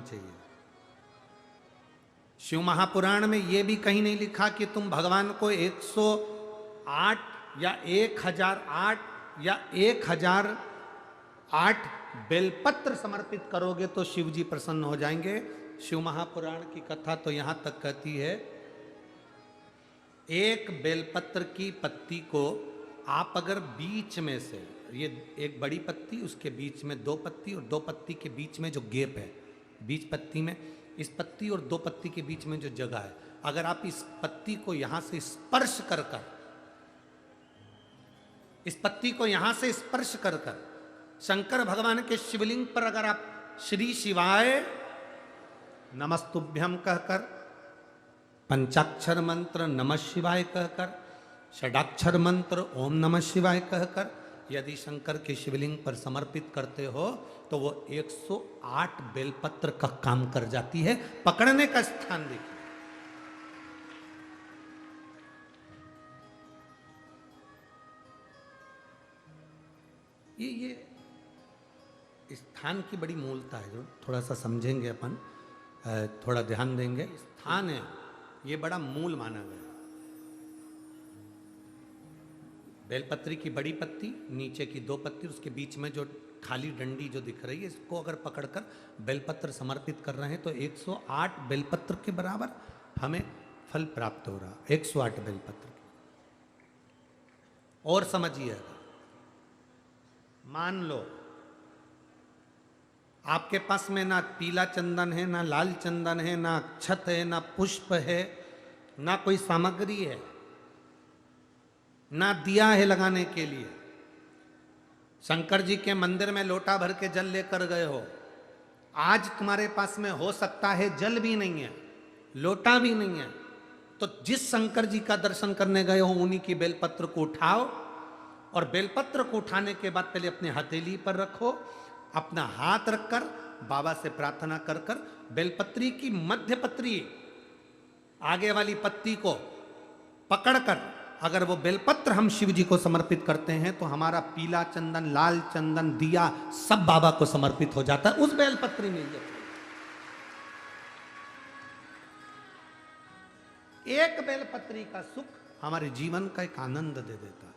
नहीं चाहिए। शिव महापुराण में यह भी कहीं नहीं लिखा कि तुम भगवान को 108 या 1008 या 1008 बेलपत्र समर्पित करोगे तो शिव जी प्रसन्न हो जाएंगे। शिव महापुराण की कथा तो यहां तक कहती है, एक बेलपत्र की पत्ती को आप अगर बीच में से, ये एक बड़ी पत्ती, उसके बीच में दो पत्ती और दो पत्ती के बीच में जो गैप है, बीच पत्ती में, इस पत्ती और दो पत्ती के बीच में जो जगह है, अगर आप इस पत्ती को यहां से स्पर्श कर कर, इस पत्ती को यहां से स्पर्श कर कर शंकर भगवान के शिवलिंग पर अगर आप श्री शिवाय नमस्तुभ्यम कहकर, पंचाक्षर मंत्र नमः शिवाय कहकर, षडाक्षर मंत्र ओम नमः शिवाय कहकर यदि शंकर के शिवलिंग पर समर्पित करते हो तो वो 108 बेलपत्र का काम कर जाती है। पकड़ने का स्थान देखिए, ये स्थान की बड़ी मूलता है, जो थोड़ा सा समझेंगे अपन, थोड़ा ध्यान देंगे। स्थान है ये बड़ा मूल माना गया। बेलपत्री की बड़ी पत्ती, नीचे की दो पत्ती, उसके बीच में जो खाली डंडी जो दिख रही है, इसको अगर पकड़कर बेलपत्र समर्पित कर रहे हैं तो 108 बेलपत्र के बराबर हमें फल प्राप्त हो रहा। 108 बेलपत्र। और समझिएगा, मान लो आपके पास में ना पीला चंदन है, ना लाल चंदन है, ना अक्षत है, ना पुष्प है, ना कोई सामग्री है, ना दिया है लगाने के लिए। शंकर जी के मंदिर में लोटा भर के जल लेकर गए हो, आज तुम्हारे पास में हो सकता है जल भी नहीं है, लोटा भी नहीं है, तो जिस शंकर जी का दर्शन करने गए हो उन्हीं की बेलपत्र को उठाओ और बेलपत्र को उठाने के बाद पहले अपने हथेली पर रखो, अपना हाथ रखकर बाबा से प्रार्थना कर कर बेलपत्री की मध्य पत्री, आगे वाली पत्ती को पकड़कर अगर वो बेलपत्र हम शिव जी को समर्पित करते हैं तो हमारा पीला चंदन, लाल चंदन, दिया सब बाबा को समर्पित हो जाता है उस बेलपत्री में। एक बेलपत्री का सुख हमारे जीवन का एक आनंद दे देता है।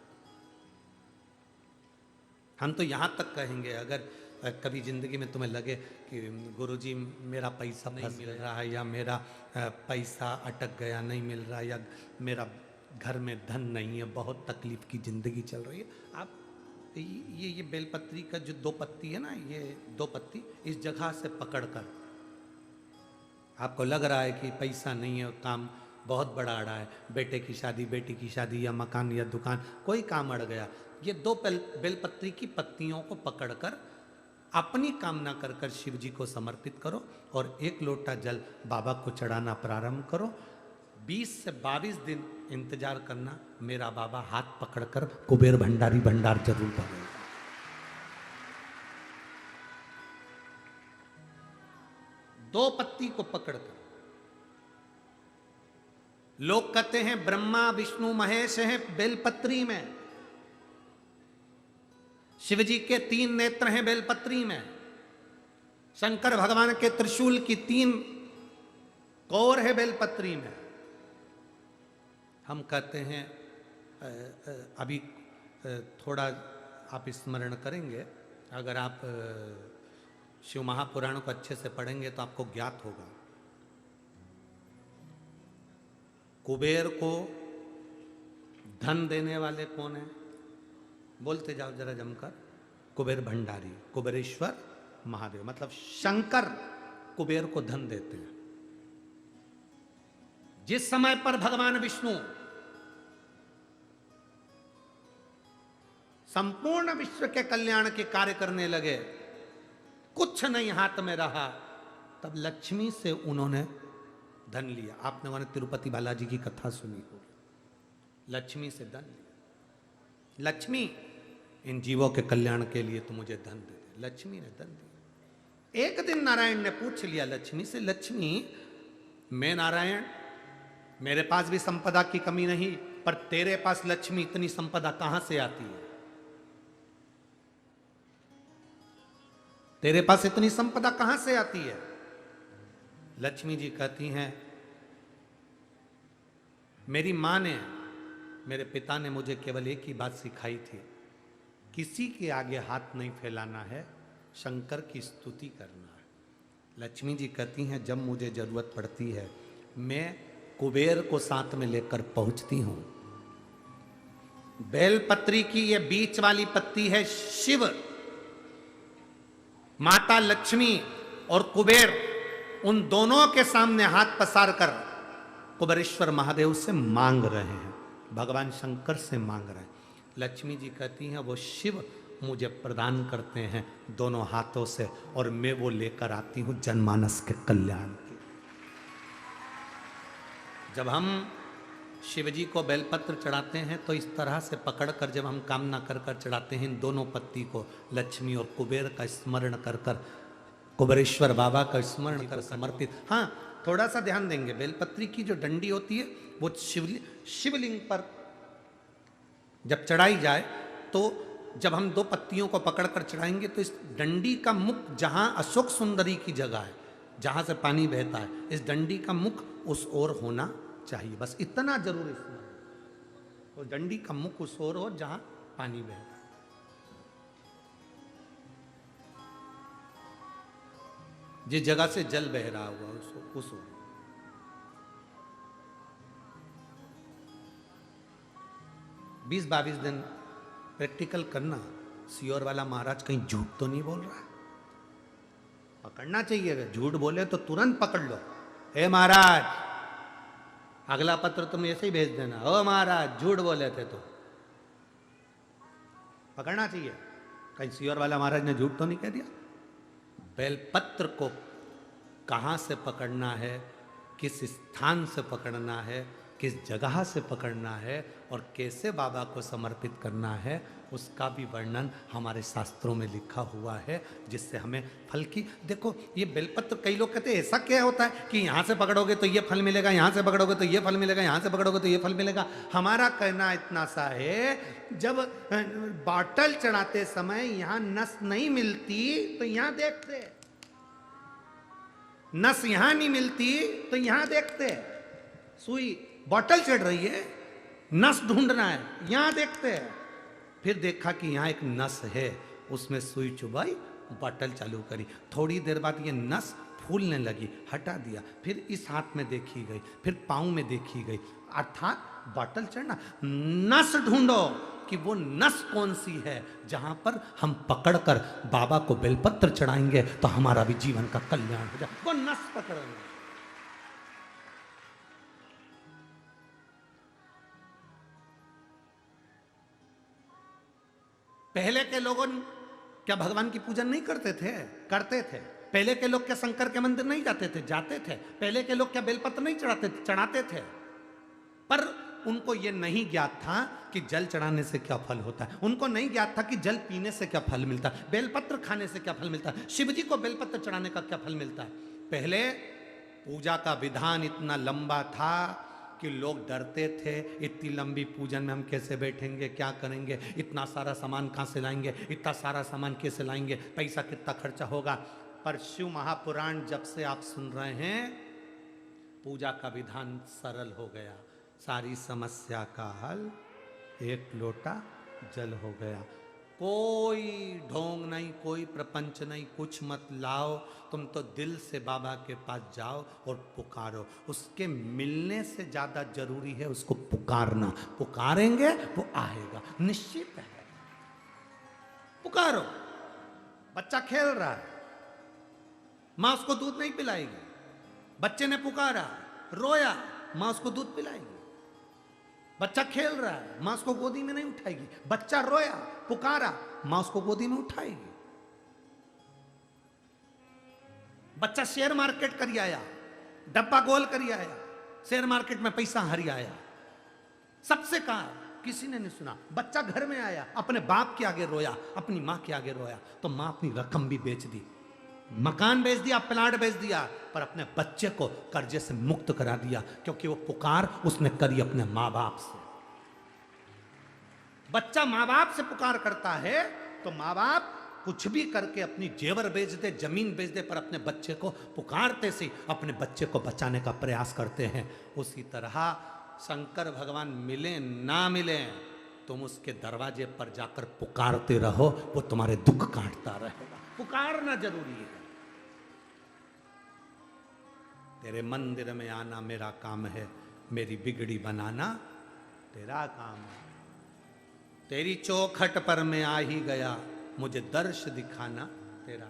हम तो यहां तक कहेंगे, अगर कभी जिंदगी में तुम्हें लगे कि गुरुजी मेरा पैसा नहीं मिल रहा है, या मेरा पैसा अटक गया नहीं मिल रहा, या मेरा घर में धन नहीं है, बहुत तकलीफ की जिंदगी चल रही है, आप ये बेलपत्री का जो दो पत्ती है ना, ये दो पत्ती इस जगह से पकड़कर, आपको लग रहा है कि पैसा नहीं है, काम बहुत बड़ा अड़ा है, बेटे की शादी, बेटी की शादी, या मकान या दुकान, कोई काम अड़ गया, ये दो बेलपत्री की पत्तियों को पकड़कर अपनी कामना कर कर शिव जी को समर्पित करो और एक लोटा जल बाबा को चढ़ाना प्रारंभ करो। 20 से 22 दिन इंतजार करना, मेरा बाबा हाथ पकड़कर कुबेर भंडारी भंडार जरूर भरेगा। दो पत्ती को पकड़कर, लोग कहते हैं ब्रह्मा विष्णु महेश हैं बेलपत्री में, शिव जी के 3 नेत्र हैं बेलपत्री में, शंकर भगवान के त्रिशूल की 3 कौर है बेलपत्री में। हम कहते हैं, अभी थोड़ा आप स्मरण करेंगे, अगर आप शिव महापुराण को अच्छे से पढ़ेंगे तो आपको ज्ञात होगा, कुबेर को धन देने वाले कौन है? बोलते जाओ जरा जमकर, कुबेर भंडारी, कुबेरेश्वर महादेव, मतलब शंकर कुबेर को धन देते हैं। जिस समय पर भगवान विष्णु संपूर्ण विश्व के कल्याण के कार्य करने लगे, कुछ नहीं हाथ में रहा, तब लक्ष्मी से उन्होंने धन लिया। आपने उन्होंने तिरुपति बालाजी की कथा सुनी होगी, लक्ष्मी से धन लिया। लक्ष्मी, इन जीवों के कल्याण के लिए तो मुझे धन दे दे। लक्ष्मी ने धन दिया। एक दिन नारायण ने पूछ लिया लक्ष्मी से, लक्ष्मी मैं नारायण, मेरे पास भी संपदा की कमी नहीं, पर तेरे पास लक्ष्मी इतनी संपदा कहां से आती है? तेरे पास इतनी संपदा कहां से आती है? लक्ष्मी जी कहती हैं, मेरी माँ ने, मेरे पिता ने मुझे केवल एक ही बात सिखाई थी, किसी के आगे हाथ नहीं फैलाना है, शंकर की स्तुति करना है। लक्ष्मी जी कहती हैं, जब मुझे जरूरत पड़ती है मैं कुबेर को साथ में लेकर पहुंचती हूं। बेलपत्री की ये बीच वाली पत्ती है शिव, माता लक्ष्मी और कुबेर, उन दोनों के सामने हाथ पसार कर कुबेरेश्वर महादेव से मांग रहे हैं, भगवान शंकर से मांग रहे हैं। लक्ष्मी जी कहती हैं, वो शिव मुझे प्रदान करते हैं दोनों हाथों से, और मैं वो लेकर आती हूं जनमानस के कल्याण की। जब हम शिव जी को बेलपत्र चढ़ाते हैं तो इस तरह से पकड़कर, जब हम कामना कर कर चढ़ाते हैं इन दोनों पत्ती को, लक्ष्मी और कुबेर का स्मरण कर कर, कुबेरेश्वर बाबा का स्मरण कर समर्पित। हाँ, थोड़ा सा ध्यान देंगे, बेलपत्री की जो डंडी होती है वो शिवलिंग पर जब चढ़ाई जाए तो जब हम दो पत्तियों को पकड़कर चढ़ाएंगे तो इस डंडी का मुख, जहां अशोक सुंदरी की जगह है जहां से पानी बहता है, इस डंडी का मुख उस ओर होना चाहिए। बस इतना जरूर इसमें, तो डंडी का मुख उस ओर हो जहां पानी बहता है। जिस जगह से जल बह रहा हुआ उस ओर। बीस 22 दिन प्रैक्टिकल करना। सियोर वाला महाराज कहीं झूठ तो नहीं बोल रहा है? पकड़ना चाहिए, अगर झूठ बोले तो तुरंत पकड़ लो। हे महाराज, अगला पत्र तुम ऐसे ही भेज देना, ओ महाराज झूठ बोले थे तो पकड़ना चाहिए। कहीं सियोर वाला महाराज ने झूठ तो नहीं कह दिया? बेलपत्र को कहां से पकड़ना है, किस स्थान से पकड़ना है, किस जगह से पकड़ना है और कैसे बाबा को समर्पित करना है, उसका भी वर्णन हमारे शास्त्रों में लिखा हुआ है, जिससे हमें फल की। देखो ये बेलपत्र, कई लोग कहते हैं ऐसा क्या होता है कि यहाँ से पकड़ोगे तो ये फल मिलेगा, यहाँ से पकड़ोगे तो ये फल मिलेगा, यहाँ से पकड़ोगे तो ये फल मिलेगा। हमारा कहना इतना सा है, जब बॉटल चढ़ाते समय यहाँ नस नहीं मिलती तो यहाँ देखते, नस यहाँ नहीं मिलती तो यहाँ देखते, सुई बॉटल चढ़ रही है, नस ढूंढना है, यहां देखते हैं। फिर देखा कि यहां एक नस है, उसमें सुई चुभाई, बॉटल चालू करी, थोड़ी देर बाद ये नस फूलने लगी, हटा दिया, फिर इस हाथ में देखी गई, फिर पांव में देखी गई, अर्थात बॉटल चढ़ना। नस ढूंढो कि वो नस कौन सी है जहां पर हम पकड़कर बाबा को बेलपत्र चढ़ाएंगे तो हमारा भी जीवन का कल्याण हो जाए। वो नस पकड़ना। पहले के लोगों क्या भगवान की पूजन नहीं करते थे? करते थे। पहले के लोग क्या शंकर के मंदिर नहीं जाते थे? जाते थे। पहले के लोग क्या बेलपत्र नहीं चढ़ाते थे? पर उनको यह नहीं ज्ञात था कि जल चढ़ाने से क्या फल होता है, उनको नहीं ज्ञात था कि जल पीने से क्या फल मिलता है, बेलपत्र खाने से क्या फल मिलता है, शिव जी को बेलपत्र चढ़ाने का क्या फल मिलता है। पहले पूजा का विधान इतना लंबा था कि लोग डरते थे, इतनी लंबी पूजन में हम कैसे बैठेंगे, क्या करेंगे, इतना सारा सामान कहाँ से लाएंगे, इतना सारा सामान कैसे लाएंगे, पैसा कितना खर्चा होगा। पर शिव महापुराण जब से आप सुन रहे हैं, पूजा का विधान सरल हो गया, सारी समस्या का हल एक लोटा जल हो गया। कोई ढोंग नहीं, कोई प्रपंच नहीं, कुछ मत लाओ, तुम तो दिल से बाबा के पास जाओ और पुकारो। उसके मिलने से ज्यादा जरूरी है उसको पुकारना। पुकारेंगे वो आएगा, निश्चित है। पुकारो। बच्चा खेल रहा है, मां उसको दूध नहीं पिलाएगी, बच्चे ने पुकारा, रोया, मां उसको दूध पिलाएगी। बच्चा खेल रहा है, मां उसको गोदी में नहीं उठाएगी, बच्चा रोया, पुकारा, मां उसको गोदी में उठाएगी। बच्चा शेयर मार्केट करी आया, डब्बा गोल करी आया, शेयर मार्केट में पैसा हरी आया, सबसे कहा, किसी ने नहीं सुना। बच्चा घर में आया, अपने बाप के आगे रोया, अपनी मां के आगे रोया, तो मां अपनी रकम भी बेच दी, मकान बेच दिया, प्लाट बेच दिया, पर अपने बच्चे को कर्जे से मुक्त करा दिया, क्योंकि वो पुकार उसने करी अपने माँ बाप से। बच्चा माँ बाप से पुकार करता है तो माँ बाप कुछ भी करके अपनी जेवर बेच दे, जमीन बेच दे, पर अपने बच्चे को पुकारते से अपने बच्चे को बचाने का प्रयास करते हैं। उसी तरह शंकर भगवान मिले ना मिले, तुम उसके दरवाजे पर जाकर पुकारते रहो, वो तुम्हारे दुख काटता रहेगा। पुकारना जरूरी है। तेरे मंदिर में आना मेरा काम है, मेरी बिगड़ी बनाना तेरा काम है। तेरी चौखट पर मैं आ ही गया, मुझे दर्श दिखाना तेरा